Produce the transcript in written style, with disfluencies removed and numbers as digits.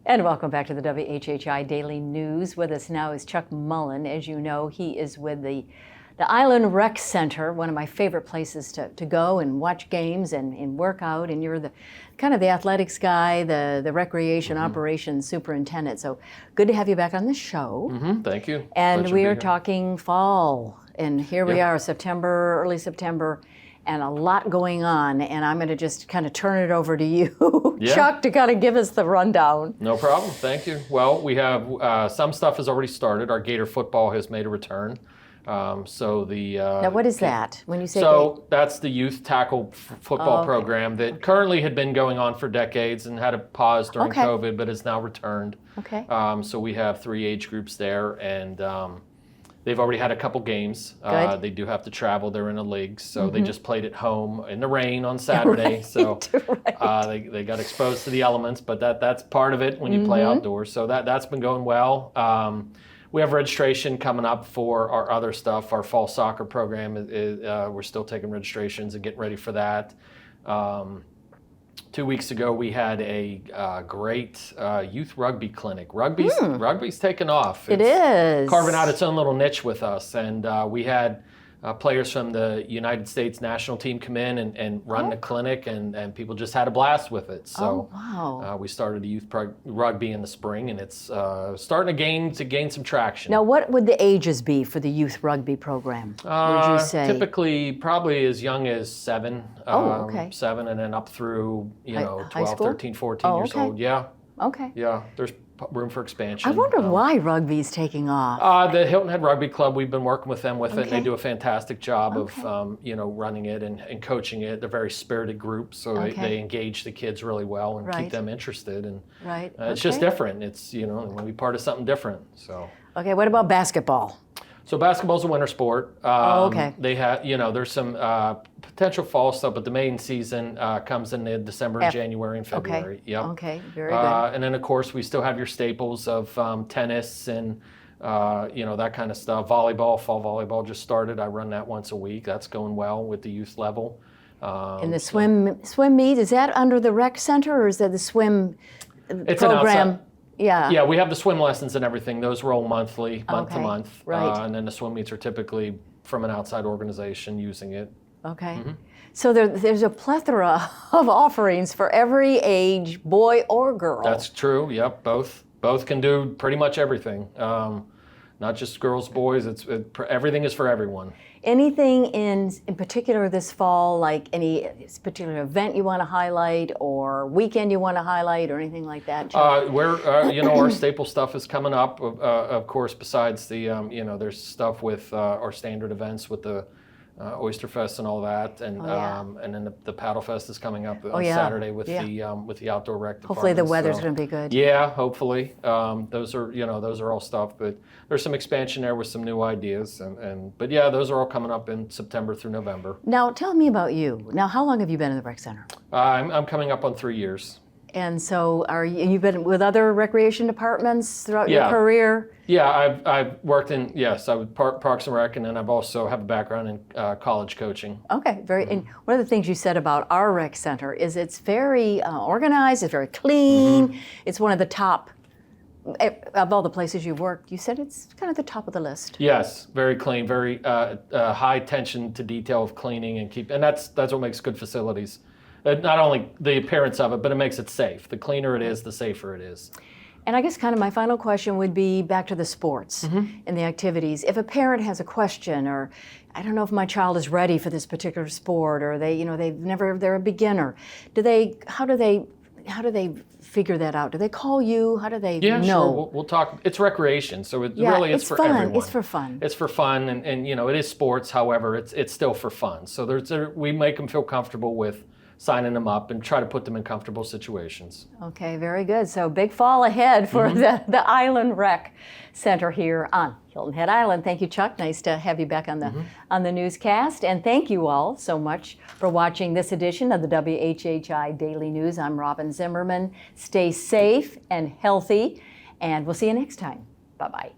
And welcome back to the WHHI Daily News. With us now is Chuck Mullen. As you know, he is with the Island Rec Center, one of my favorite places to go and watch games and work out. And you're the kind of the athletics guy, the recreation operations superintendent. So good to have you back on the show. Thank you. And Pleasure we to be are here. talking fall. And here we are, September, early September, and a lot going on. And I'm going to just kind of turn it over to you, Chuck, to kind of give us the rundown. No problem. Thank you. Well, we have some stuff has already started. Our Gator football has made a return. Now, what is that? When you say that's the youth tackle football program that currently had been going on for decades and had a pause during COVID, but has now returned. Okay. So we have 3 age groups there, and they've already had a couple games. They do have to travel. They're in a league, so they just played at home in the rain on Saturday. So they got exposed to the elements, but that's part of it when you play outdoors. So that's been going well. We have registration coming up for our other stuff. Our fall soccer program, we're still taking registrations and getting ready for that. 2 weeks ago, we had a great youth rugby clinic. Rugby's taken off. It is. Carving out its own little niche with us. And we had players from the United States national team come in and run the clinic, and people just had a blast with it. So we started the youth rugby in the spring, and it's starting to gain some traction. Now, what would the ages be for the youth rugby program, would you say? Typically, probably as young as 7. 7, and then up through, 12, 13, 14 years old. Yeah. Okay. Yeah, there's room for expansion. I wonder why rugby's taking off. The Hilton Head Rugby Club, we've been working with them with it. They do a fantastic job of running it and coaching it. They're a very spirited group, so they engage the kids really well and keep them interested. And it's just different. It's we want to be part of something different. So. Okay, what about basketball? So basketball's a winter sport. They have, there's some potential fall stuff, but the main season comes in December, January, and February. Yep. Okay, very good. And then of course we still have your staples of tennis and that kind of stuff. Volleyball, fall volleyball just started. I run that once a week. That's going well with the youth level. And the swim meet, is that under the rec center, or is that the swim program? Yeah, we have the swim lessons and everything. Those roll monthly, month to month. Right. And then the swim meets are typically from an outside organization using it. Okay. So there's a plethora of offerings for every age, boy or girl. That's true. Yep, both can do pretty much everything. Not just girls, boys. Everything is for everyone. Anything in particular this fall, like any particular event you want to highlight, or weekend you want to highlight, or anything like that? Our staple stuff is coming up. Of course, besides the there's stuff with our standard events with the Oyster Fest and all that, and then the Paddle Fest is coming up on Saturday with the outdoor rec department. Hopefully the weather's going to be good. Yeah, hopefully. Those are all stuff, but there's some expansion there with some new ideas, but those are all coming up in September through November. Now tell me about you. Now, how long have you been in the rec center? I'm coming up on 3 years. And so you've been with other recreation departments throughout your career? Yeah, I've worked in, I was Parks and Rec, and then I've also have a background in college coaching. Okay, and one of the things you said about our rec center is it's very organized, it's very clean. It's one of the top, of all the places you've worked, you said it's kind of the top of the list. Yes, very clean, very high attention to detail of cleaning and that's what makes good facilities. Not only the appearance of it, but it makes it safe. The cleaner it is, the safer it is. And I guess kind of my final question would be back to the sports and the activities. If a parent has a question, or I don't know if my child is ready for this particular sport, or they're a beginner, how do they figure that out? Do they call you? How do they know? Yeah, sure. We'll talk. It's recreation, so it's for fun. everyone. It's for fun. It's for fun, and it is sports. However, it's still for fun. So we make them feel comfortable with signing them up and try to put them in comfortable situations. Okay, very good. So big fall ahead for the Island Rec Center here on Hilton Head Island. Thank you, Chuck. Nice to have you back on the newscast. And thank you all so much for watching this edition of the WHHI Daily News. I'm Robyn Zimmerman. Stay safe and healthy, and we'll see you next time. Bye-bye.